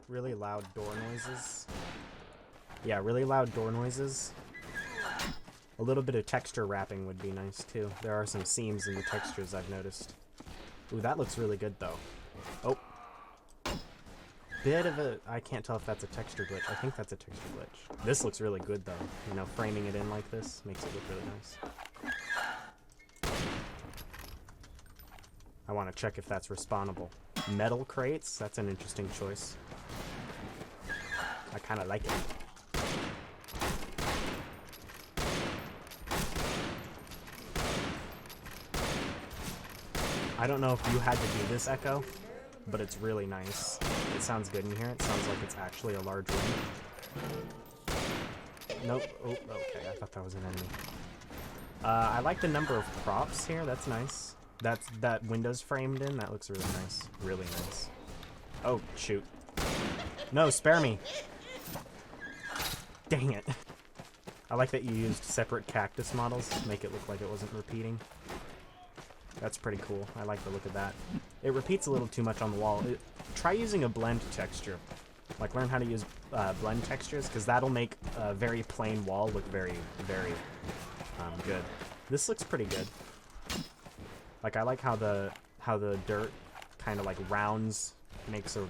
really loud door noises. Yeah, really loud door noises. A little bit of texture wrapping would be nice too. There are some seams in the textures I've noticed. Ooh, that looks really good though. Oh. Bit of a... I can't tell if that's a texture glitch. I think that's a texture glitch. This looks really good though. You know, framing it in like this makes it look really nice. I want to check if that's respawnable. Metal crates? That's an interesting choice. I kind of like it. I don't know if you had to do this, Echo, but it's really nice. It sounds good in here. It sounds like it's actually a large room. Nope. Oh, okay. I thought that was an enemy. I like the number of props here. That's nice. That window's framed in. That looks really nice. Really nice. Oh, shoot. No, spare me. Dang it. I like that you used separate cactus models to make it look like it wasn't repeating. That's pretty cool. I like the look of that. It repeats a little too much on the wall. Try using a blend texture. Like, learn how to use blend textures, because that'll make a very plain wall look very, very good. This looks pretty good. Like, I like how the dirt kind of like rounds, makes a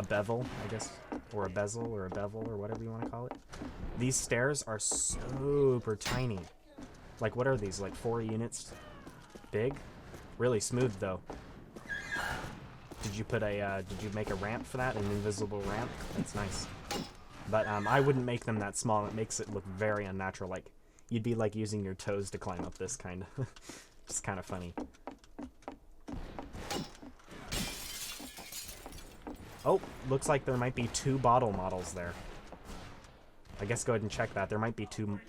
bevel, I guess, or a bezel, or a bevel, or whatever you want to call it. These stairs are super tiny. Like, what are these, like 4 units big? Really smooth, though. Did you put a, did you make a ramp for that? An invisible ramp? That's nice. But, I wouldn't make them that small. It makes it look very unnatural. Like, you'd be, like, using your toes to climb up this, kind of. It's kind of funny. Oh, looks like there might be 2 bottle models there. I guess go ahead and check that. There might be 2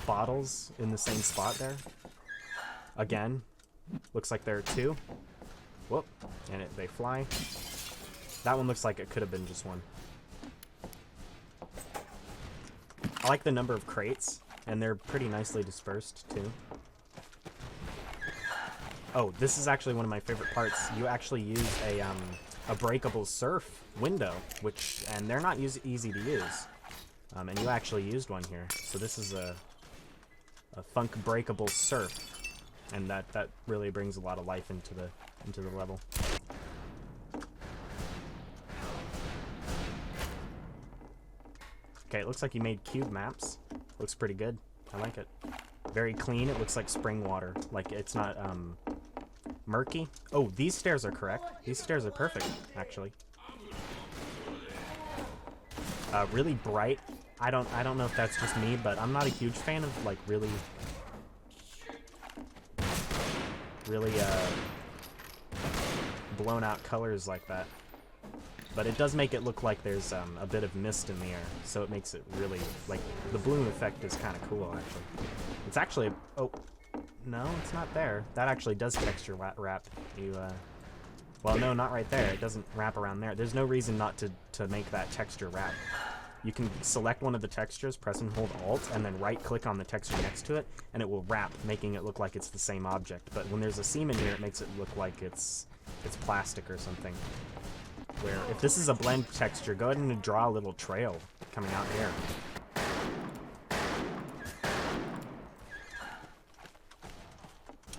bottles in the same spot there. Again, looks like there are 2. Whoop, and they fly. That one looks like it could have been just 1. I like the number of crates, and they're pretty nicely dispersed too. Oh, this is actually one of my favorite parts. You actually use a breakable surf window, and they're not easy to use. And you actually used one here. So this is a funk breakable surf, and that really brings a lot of life into the level. Okay, it looks like you made cube maps. Looks pretty good. I like it. Very clean. It looks like spring water. Like it's not murky. Oh, these stairs are correct. These stairs are perfect, actually. Really bright. I don't know if that's just me, but I'm not a huge fan of like really blown out colors like that. But it does make it look like there's a bit of mist in the air, so it makes it really, like, the bloom effect is kind of cool, actually. It's actually, oh, no, it's not there. That actually does texture wrap. Well, no, not right there. It doesn't wrap around there. There's no reason not to make that texture wrap. You can select one of the textures, press and hold Alt, and then right-click on the texture next to it, and it will wrap, making it look like it's the same object. But when there's a seam in here, it makes it look like it's plastic or something. Where, if this is a blend texture, go ahead and draw a little trail coming out here.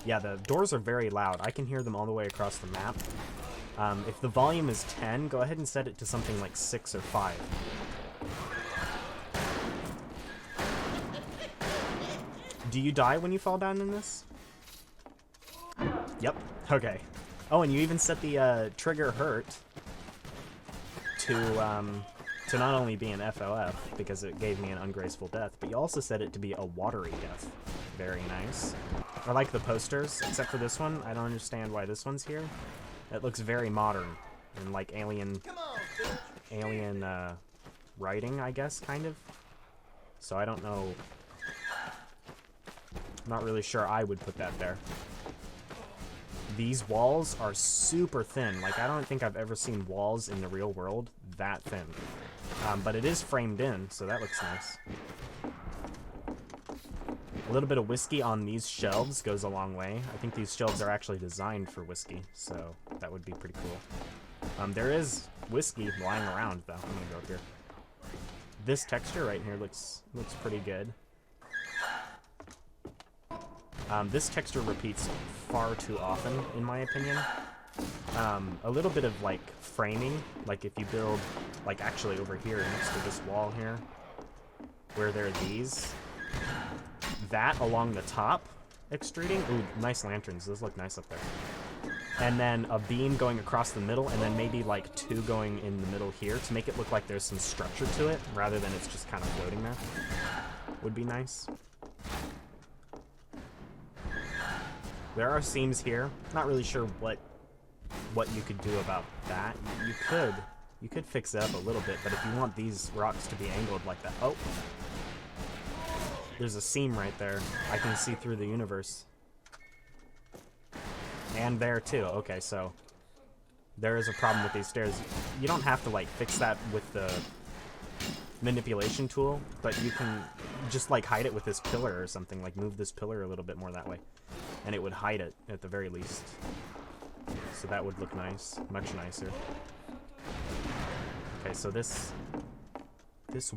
Yeah, the doors are very loud. I can hear them all the way across the map. If the volume is 10, go ahead and set it to something like 6 or 5. Do you die when you fall down in this? Yep. Okay. Oh, and you even set the trigger hurt to not only be an FOF, because it gave me an ungraceful death, but you also set it to be a watery death. Very nice. I like the posters, except for this one. I don't understand why this one's here. It looks very modern and like alien writing, I guess, kind of. So I don't know. I'm not really sure I would put that there. These walls are super thin. Like, I don't think I've ever seen walls in the real world that thin. But it is framed in, so that looks nice. A little bit of whiskey on these shelves goes a long way. I think these shelves are actually designed for whiskey, so that would be pretty cool. There is whiskey lying around, though. I'm gonna go up here. This texture right here looks pretty good. This texture repeats far too often, in my opinion. A little bit of, like, framing, like if you build, like, actually over here next to this wall here, where there are these, that along the top extruding, ooh, nice lanterns, those look nice up there. And then a beam going across the middle, and then maybe, like, two going in the middle here to make it look like there's some structure to it, rather than it's just kind of floating there. Would be nice. There are seams here. Not really sure what you could do about that. You could fix it up a little bit, but if you want these rocks to be angled like that... Oh! There's a seam right there. I can see through the universe. And there too. Okay, so there is a problem with these stairs. You don't have to, like, fix that with the manipulation tool, but you can just, like, hide it with this pillar or something. Like, move this pillar a little bit more that way. And it would hide it, at the very least. So that would look nice. Much nicer. Okay, so this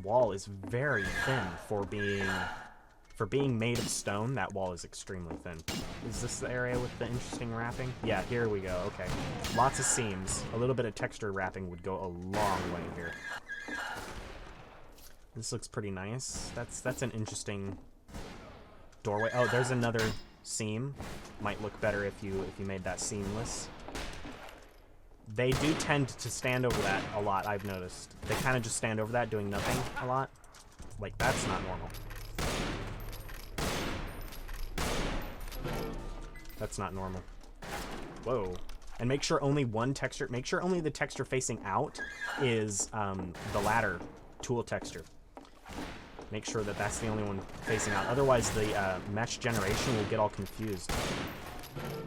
wall is very thin for being made of stone. That wall is extremely thin. Is this the area with the interesting wrapping? Yeah, here we go. Okay. Lots of seams. A little bit of texture wrapping would go a long way here. This looks pretty nice. That's an interesting doorway. Oh, there's another seam. Might look better if you made that seamless. They do tend to stand over that a lot, I've noticed. They kind of just stand over that doing nothing a lot. Like, that's not normal. That's not normal. Whoa. And make sure only one texture, make sure only the texture facing out is the ladder tool texture. Make sure that that's the only one facing out. Otherwise, the mesh generation will get all confused.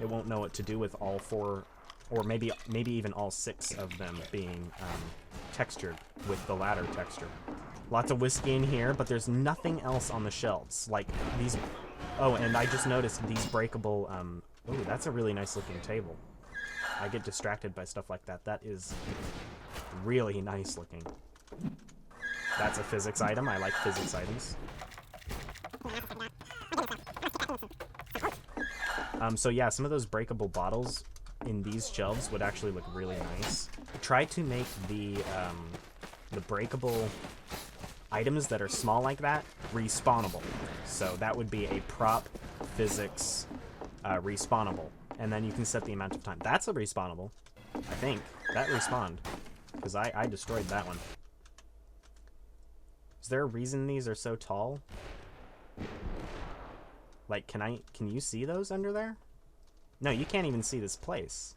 It won't know what to do with all four, or maybe even all six of them being textured with the ladder texture. Lots of whiskey in here, but there's nothing else on the shelves. Like these... Oh, and I just noticed these breakable... Oh, that's a really nice looking table. I get distracted by stuff like that. That is really nice looking. That's a physics item. I like physics items. So yeah, some of those breakable bottles in these shelves would actually look really nice. Try to make the breakable items that are small like that respawnable. So that would be a prop physics respawnable. And then you can set the amount of time. That's a respawnable, I think. That respawned. Because I destroyed that one. Is there a reason these are so tall? Like, can you see those under there? No, you can't even see this place.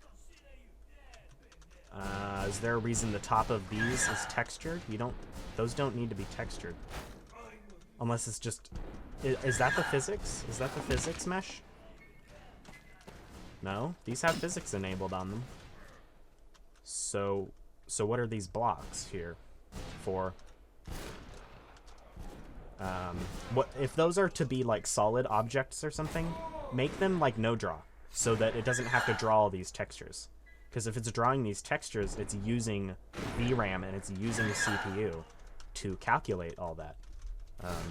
Is there a reason the top of these is textured? Those don't need to be textured. Unless it's just, is that the physics? Is that the physics mesh? No, these have physics enabled on them. So what are these blocks here for? What if those are to be like solid objects or something? Make them like no draw, so that it doesn't have to draw all these textures. Because if it's drawing these textures, it's using VRAM and it's using the CPU to calculate all that.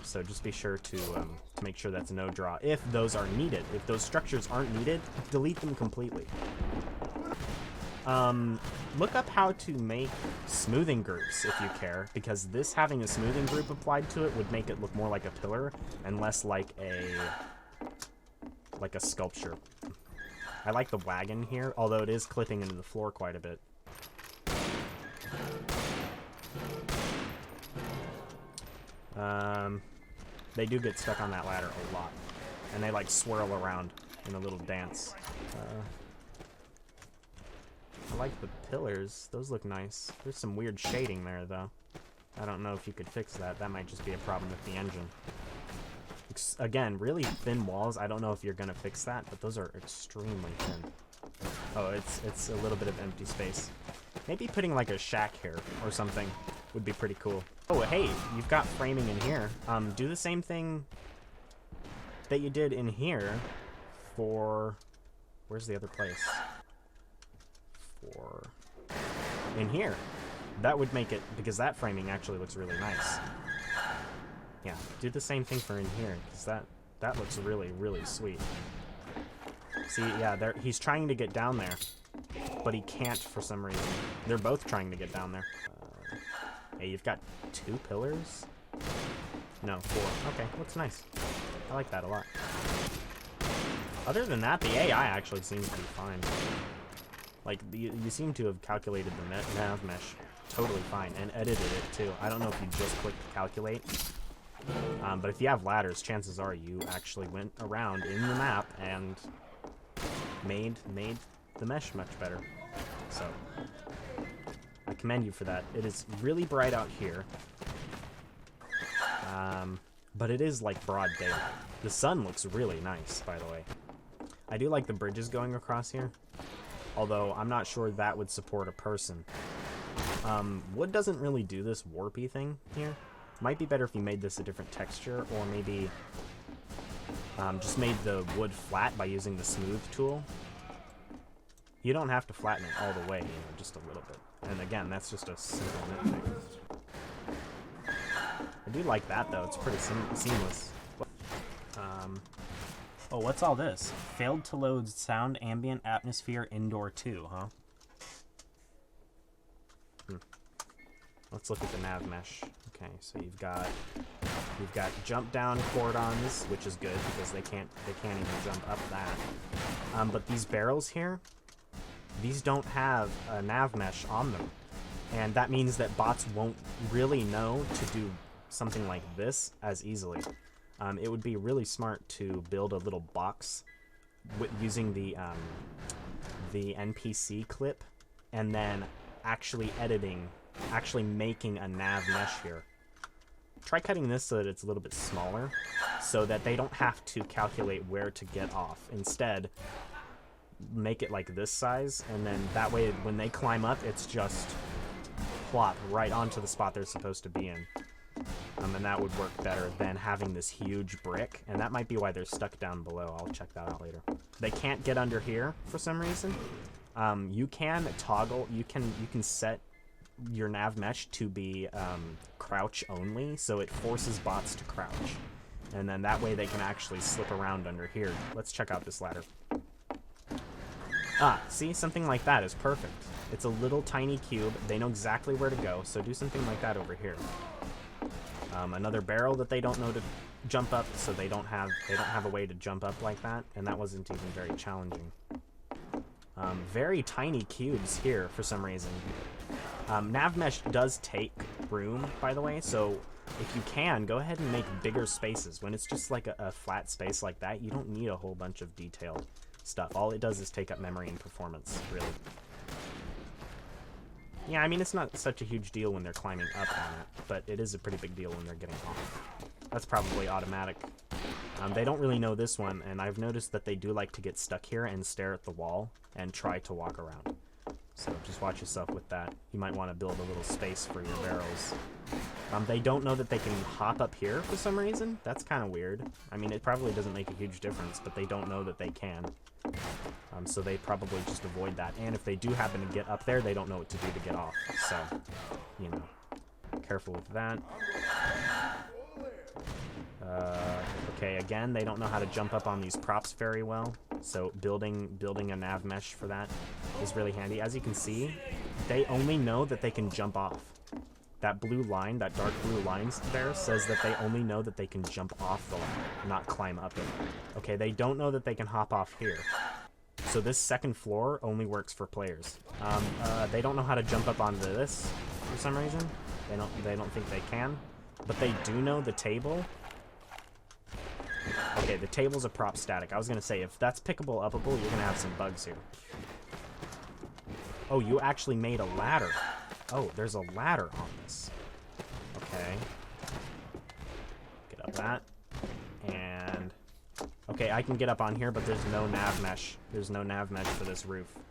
So just be sure to make sure that's no draw if those are needed. If those structures aren't needed, delete them completely. Look up how to make smoothing groups if you care, because this having a smoothing group applied to it would make it look more like a pillar and less like a sculpture. I like the wagon here, although it is clipping into the floor quite a bit. They do get stuck on that ladder a lot, and they like swirl around in a little dance. I like the pillars. Those look nice. There's some weird shading there, though. I don't know if you could fix that. That might just be a problem with the engine. Again, really thin walls. I don't know if you're going to fix that, but those are extremely thin. Oh, it's a little bit of empty space. Maybe putting like a shack here or something would be pretty cool. Oh, hey, you've got framing in here. Do the same thing that you did in here for... Where's the other place? For in here. That would make it, because that framing actually looks really nice. Yeah, do the same thing for in here, because that looks really, really sweet. See, yeah, he's trying to get down there, but he can't for some reason. They're both trying to get down there. Hey, you've got 2 pillars? No, 4. Okay, looks nice. I like that a lot. Other than that, the AI actually seems to be fine. Like, you seem to have calculated the nav mesh totally fine, and edited it too. I don't know if you just clicked calculate, but if you have ladders, chances are you actually went around in the map and made the mesh much better. So, I commend you for that. It is really bright out here, but it is like broad daylight. The sun looks really nice, by the way. I do like the bridges going across here, although I'm not sure that would support a person. Wood doesn't really do this warpy thing here. Might be better if you made this a different texture, or maybe just made the wood flat by using the smooth tool. You don't have to flatten it all the way, you know, just a little bit. And again, that's just a simple nitpick. I do like that though, it's pretty seamless. Oh, what's all this? Failed to load sound, ambient, atmosphere, indoor 2, huh? Let's look at the nav mesh. Okay, so you've got jump down cordons, which is good because they can't even jump up that. But these barrels here, these don't have a nav mesh on them, and that means that bots won't really know to do something like this as easily. It would be really smart to build a little box using the NPC clip, and then actually making a nav mesh here. Try cutting this so that it's a little bit smaller, so that they don't have to calculate where to get off. Instead, make it like this size, and then that way when they climb up, it's just plop right onto the spot they're supposed to be in. And that would work better than having this huge brick, and that might be why they're stuck down below. I'll check that out later. They can't get under here for some reason. You can toggle, you can set your nav mesh to be crouch only, so it forces bots to crouch, and then that way they can actually slip around under here. Let's check out this ladder. See, something like that is perfect. It's a little tiny cube, they know exactly where to go, so do something like that over here. Another barrel that they don't know to jump up, so they don't have a way to jump up like that, and that wasn't even very challenging. Very tiny cubes here for some reason. Nav mesh does take room, by the way, so if you can, go ahead and make bigger spaces. When it's just like a flat space like that, you don't need a whole bunch of detailed stuff. All it does is take up memory and performance, really. Yeah, I mean, it's not such a huge deal when they're climbing up on it, but it is a pretty big deal when they're getting off. That's probably automatic. They don't really know this one, and I've noticed that they do like to get stuck here and stare at the wall and try to walk around. So just watch yourself with that. You might want to build a little space for your barrels. They don't know that they can hop up here for some reason. That's kind of weird. I mean, it probably doesn't make a huge difference, but they don't know that they can. So they probably just avoid that. And if they do happen to get up there, they don't know what to do to get off. So, you know, careful with that. Okay, again, they don't know how to jump up on these props very well. So building a nav mesh for that is really handy. As you can see, they only know that they can jump off. That blue line, that dark blue line there, says that they only know that they can jump off the ladder, not climb up it. Okay, they don't know that they can hop off here. So this second floor only works for players. They don't know how to jump up onto this for some reason. They don't think they can. But they do know the table. Okay, the table's a prop static. I was gonna say, if that's pickable, uppable, you're gonna have some bugs here. Oh, you actually made a ladder. Oh, there's a ladder on this. Okay. Get up that. And... okay, I can get up on here, but there's no nav mesh. There's no nav mesh for this roof.